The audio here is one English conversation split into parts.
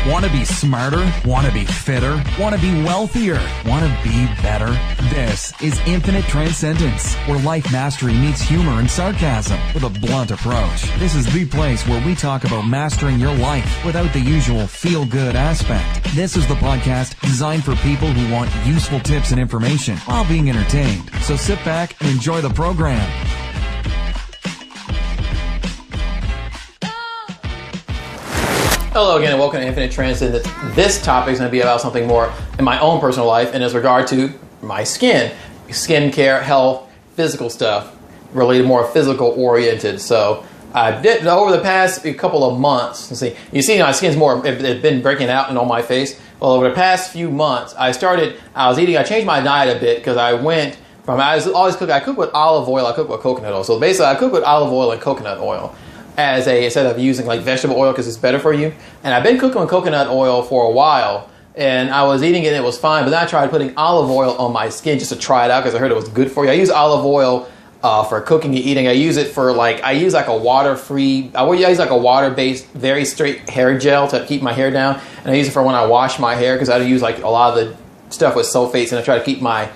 Want to be smarter? Want to be fitter? Want to be wealthier? Want to be better? This is Infinite Transcendence, where life mastery meets humor and sarcasm with a blunt approach. This is the place where we talk about mastering your life without the usual feel-good aspect. This is the podcast designed for people who want useful tips and information while being entertained. So sit back and enjoy the program. Hello again and welcome to Infinite Transcendence. This topic is going to be about something more in my own personal life and as regard to my skin care, health, physical stuff, related more physical oriented. So I did over the past couple of months. Let's see, you see my skin's it's been breaking out and on my face. Well, over the past few months, I changed my diet a bit because I cook with olive oil, I cook with coconut oil. So basically I cook with olive oil and coconut oil instead of using like vegetable oil because it's better for you. And I've been cooking with coconut oil for a while and I was eating it and it was fine, but then I tried putting olive oil on my skin just to try it out because I heard it was good for you. I use olive oil for cooking and eating. I use it for I use like a water-based, very straight hair gel to keep my hair down. And I use it for when I wash my hair because I use like a lot of the stuff with sulfates and I try to keep my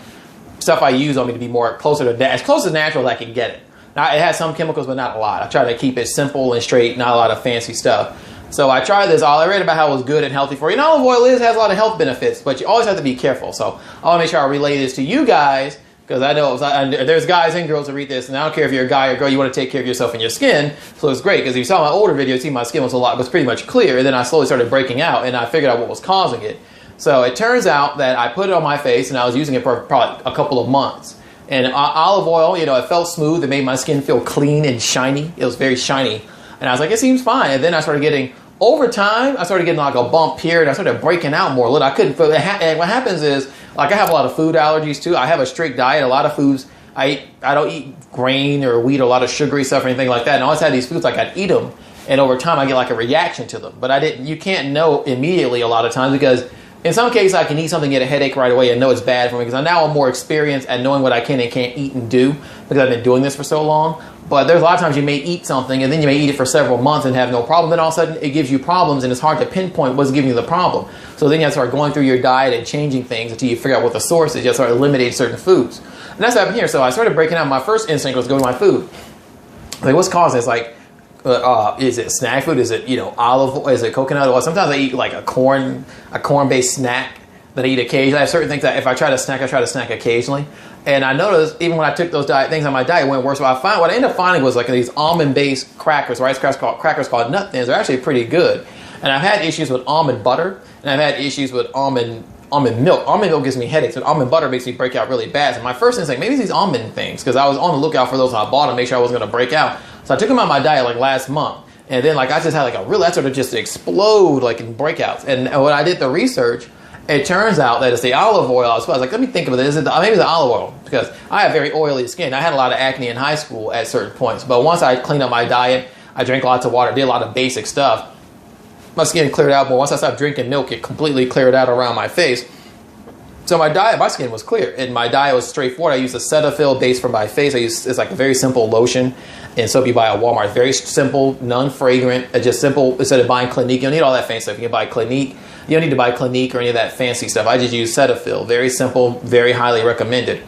stuff I use on me to be more as close to natural as I can get it. Now, it has some chemicals, but not a lot. I try to keep it simple and straight, not a lot of fancy stuff. So I tried this. I read about how it was good and healthy for you. And olive oil has a lot of health benefits, but you always have to be careful. So I want to make sure I relay this to you guys, because I know there's guys and girls who read this, and I don't care if you're a guy or girl, you want to take care of yourself and your skin. So it's great, because if you saw my older video, you see my skin was pretty much clear, and then I slowly started breaking out, and I figured out what was causing it. So it turns out that I put it on my face, and I was using it for probably a couple of months. And olive oil, it felt smooth. It made my skin feel clean and shiny. It was very shiny. And I was like, it seems fine. And then I started getting, over time, like a bump here. And I started breaking out more. I couldn't feel it. And what happens is, like I have a lot of food allergies too. I have a strict diet. A lot of foods, I don't eat grain or wheat or a lot of sugary stuff or anything like that. And I always had these foods, like I'd eat them. And over time, I get like a reaction to them. But you can't know immediately a lot of times because in some cases, I can eat something, get a headache right away, and know it's bad for me because I'm more experienced at knowing what I can and can't eat and do because I've been doing this for so long. But there's a lot of times you may eat something and then you may eat it for several months and have no problem. Then all of a sudden it gives you problems and it's hard to pinpoint what's giving you the problem. So then you have to start going through your diet and changing things until you figure out what the source is. You have to start eliminating certain foods. And that's what happened here. So I started breaking out. My first instinct was go to my food. Like, what's causing this? Like, is it snack food? Is it olive oil? Is it coconut oil? Sometimes I eat like a corn-based snack that I eat occasionally. I have certain things that if I try to snack occasionally. And I noticed even when I took those things on my diet, it went worse. So what I ended up finding was like these almond-based crackers, rice crackers called Nut Thins. They're actually pretty good. And I've had issues with almond butter, and I've had issues with almond milk. Almond milk gives me headaches, and almond butter makes me break out really bad. So my first instinct, maybe it's these almond things, because I was on the lookout for those and I bought them, make sure I wasn't going to break out. So I took them out of my diet like last month, and then I just had that sort of just explode in breakouts. And when I did the research, it turns out that it's the olive oil. I was like, let me think of it. Maybe it's the olive oil because I have very oily skin. I had a lot of acne in high school at certain points, but once I cleaned up my diet, I drank lots of water, did a lot of basic stuff, my skin cleared out. But once I stopped drinking milk, it completely cleared out around my face. So my skin was clear, and my diet was straightforward. I used a Cetaphil base for my face. It's like a very simple lotion, and so if you buy at Walmart, it's very simple, non-fragrant, just simple. Instead of buying Clinique, you don't need all that fancy stuff. You can buy Clinique. You don't need to buy Clinique or any of that fancy stuff. I just use Cetaphil. Very simple, very highly recommended.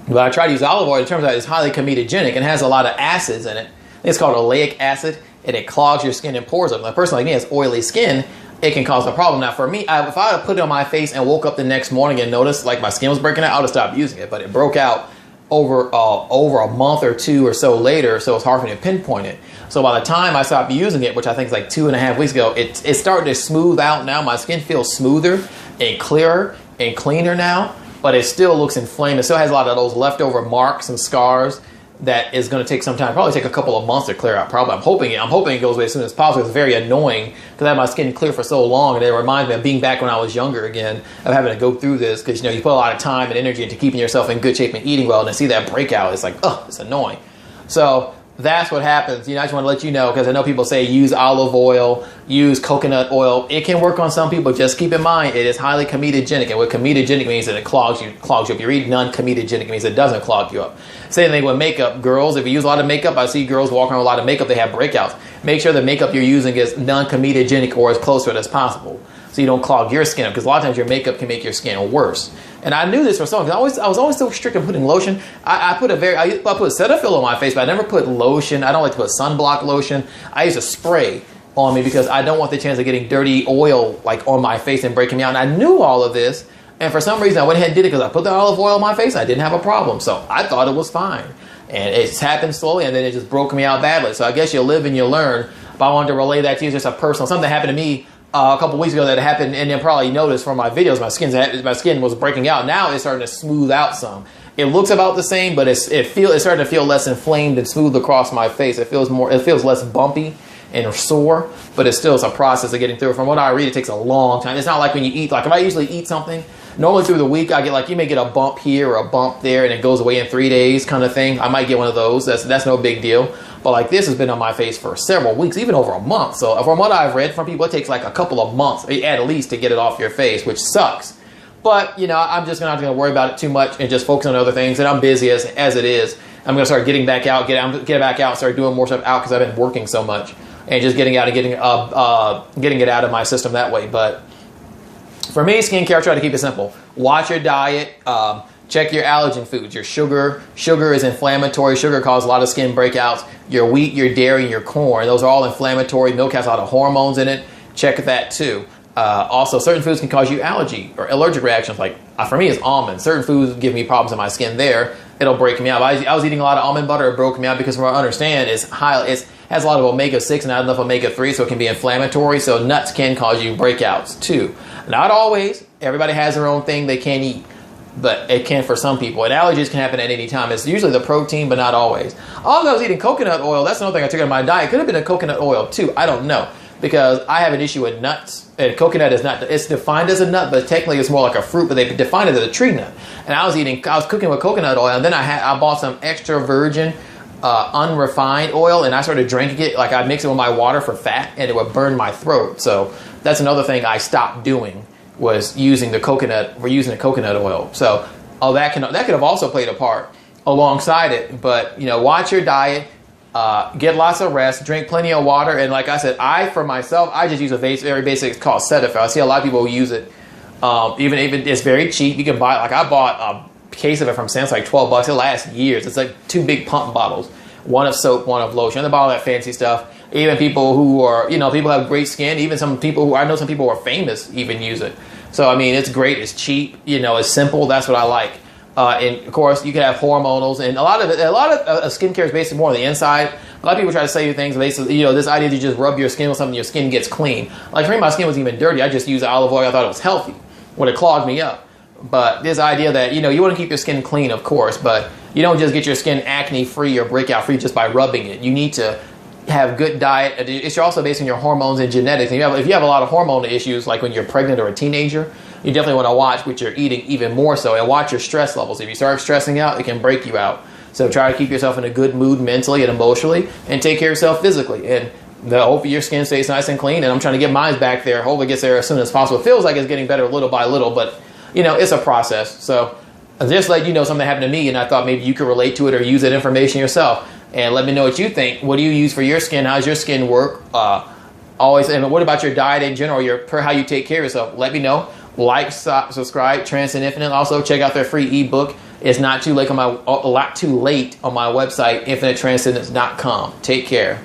But I tried to use olive oil. It turns out it's highly comedogenic and has a lot of acids in it. It's called oleic acid, and it clogs your skin and pores up. Now, a person like me has oily skin, it can cause a problem. Now, for me, if I had put it on my face and woke up the next morning and noticed like my skin was breaking out, I would have stopped using it. But it broke out over a month or two or so later, so it's hard for me to pinpoint it. So by the time I stopped using it, which I think is like 2.5 weeks ago, it's starting to smooth out now. My skin feels smoother and clearer and cleaner now, but it still looks inflamed. It still has a lot of those leftover marks and scars that is going to take some time. Probably take a couple of months to clear out. Probably, I'm hoping it goes away as soon as possible. It's very annoying because I had my skin clear for so long, and it reminds me of being back when I was younger again, of having to go through this because you put a lot of time and energy into keeping yourself in good shape and eating well, and to see that breakout, it's like, it's annoying. So that's what happens. I just want to let you know, because I know people say use olive oil, use coconut oil. It can work on some people. Just keep in mind, it is highly comedogenic. And what comedogenic means is that it clogs you up. If you read non-comedogenic, it means it doesn't clog you up. Same thing with makeup. Girls, if you use a lot of makeup, I see girls walking around with a lot of makeup, they have breakouts. make sure the makeup you're using is non-comedogenic or as close to it as possible, so you don't clog your skin up, because a lot of times your makeup can make your skin worse. And I knew this for so long, because I was always so strict in putting lotion. I put Cetaphil on my face, but I never put lotion. I don't like to put sunblock lotion. I use a spray on me because I don't want the chance of getting dirty oil like on my face and breaking me out. And I knew all of this, and for some reason I went ahead and did it because I put the olive oil on my face and I didn't have a problem. So I thought it was fine. And it's happened slowly, and then it just broke me out badly. So I guess you live and you learn. But I wanted to relay that to you, just a personal, something that happened to me a couple weeks ago that happened, and then probably noticed from my videos, my skin was breaking out. Now it's starting to smooth out some. It looks about the same, but it's starting to feel less inflamed and smooth across my face. It feels less bumpy and sore, but it's still a process of getting through. From what I read, it takes a long time. It's not like when you eat, like if I usually eat something, normally through the week I get like, you may get a bump here or a bump there and it goes away in 3 days kind of thing. I might get one of those. That's no big deal. But like this has been on my face for several weeks, even over a month. So from what I've read from people, it takes like a couple of months at least to get it off your face, which sucks. But you know, I'm just not going to worry about it too much and just focus on other things. And I'm busy as it is. I'm going to start getting back out, get back out, start doing more stuff out because I've been working so much. And just getting out and getting it out of my system that way. But for me, skincare, try to keep it simple. Watch your diet. Check your allergen foods. Your sugar. Sugar is inflammatory. Sugar causes a lot of skin breakouts. Your wheat, your dairy, and your corn. Those are all inflammatory. Milk has a lot of hormones in it. Check that too. Also, certain foods can cause you allergy or allergic reactions. Like for me, it's almonds. Certain foods give me problems in my skin there. It'll break me out. I was eating a lot of almond butter. It broke me out because from what I understand, it has a lot of omega-6 and not enough omega-3, so it can be inflammatory. So nuts can cause you breakouts too. Not always. Everybody has their own thing they can't eat, but it can for some people. And allergies can happen at any time. It's usually the protein, but not always. Although I was eating coconut oil, that's another thing I took out of my diet. It could have been a coconut oil too. I don't know, because I have an issue with nuts. And coconut is not, it's defined as a nut, but technically it's more like a fruit, but they define it as a tree nut. And I was cooking with coconut oil, and then I bought some extra virgin unrefined oil, and I started drinking it. Like I'd mix it with my water for fat, and it would burn my throat. So that's another thing I stopped doing, was using the coconut oil. So that could have also played a part alongside it. But you know, watch your diet, get lots of rest, drink plenty of water, and like I said, for myself, I just use a very basic, it's called Cetaphil. I see a lot of people who use it. Even it's very cheap. You can buy, like I bought a case of it from Sam's, like $12. It lasts years. It's like 2 big pump bottles, one of soap, one of lotion. They buy all that fancy stuff. Even people who are, people have great skin. Even some people I know some people who are famous even use it. So I mean, it's great. It's cheap. It's simple. That's what I like. And of course, you can have hormonals, and a lot of skincare is basically more on the inside. A lot of people try to say you things basically, this idea to just rub your skin with something, your skin gets clean. Like for me, my skin was even dirty. I just used olive oil. I thought it was healthy when it clogged me up. But this idea that, you want to keep your skin clean, of course, but you don't just get your skin acne free or breakout free just by rubbing it. You need to have good diet. It's also based on your hormones and genetics. And if you have a lot of hormone issues, like when you're pregnant or a teenager, you definitely want to watch what you're eating even more so, and watch your stress levels. If you start stressing out, it can break you out. So try to keep yourself in a good mood mentally and emotionally, and take care of yourself physically. And hopefully your skin stays nice and clean. And I'm trying to get mine back there. Hopefully it gets there as soon as possible. It feels like it's getting better little by little, but it's a process. So I just let you know something happened to me, and I thought maybe you could relate to it or use that information yourself. And let me know what you think. What do you use for your skin? How's your skin work? And what about your diet in general? How you take care of yourself? Let me know. Like, subscribe, Transcend Infinite. Also, check out their free ebook. It's not too late on my website, infinitetranscendence.com. Take care.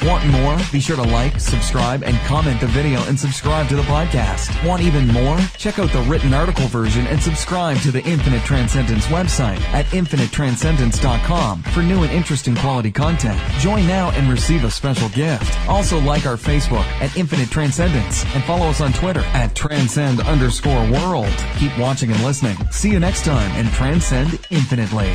Want more? Be sure to like, subscribe, and comment the video and subscribe to the podcast. Want even more? Check out the written article version and subscribe to the Infinite Transcendence website at infinitetranscendence.com for new and interesting quality content. Join now and receive a special gift. Also like our Facebook at Infinite Transcendence and follow us on Twitter at transcend_world. Keep watching and listening. See you next time and transcend infinitely.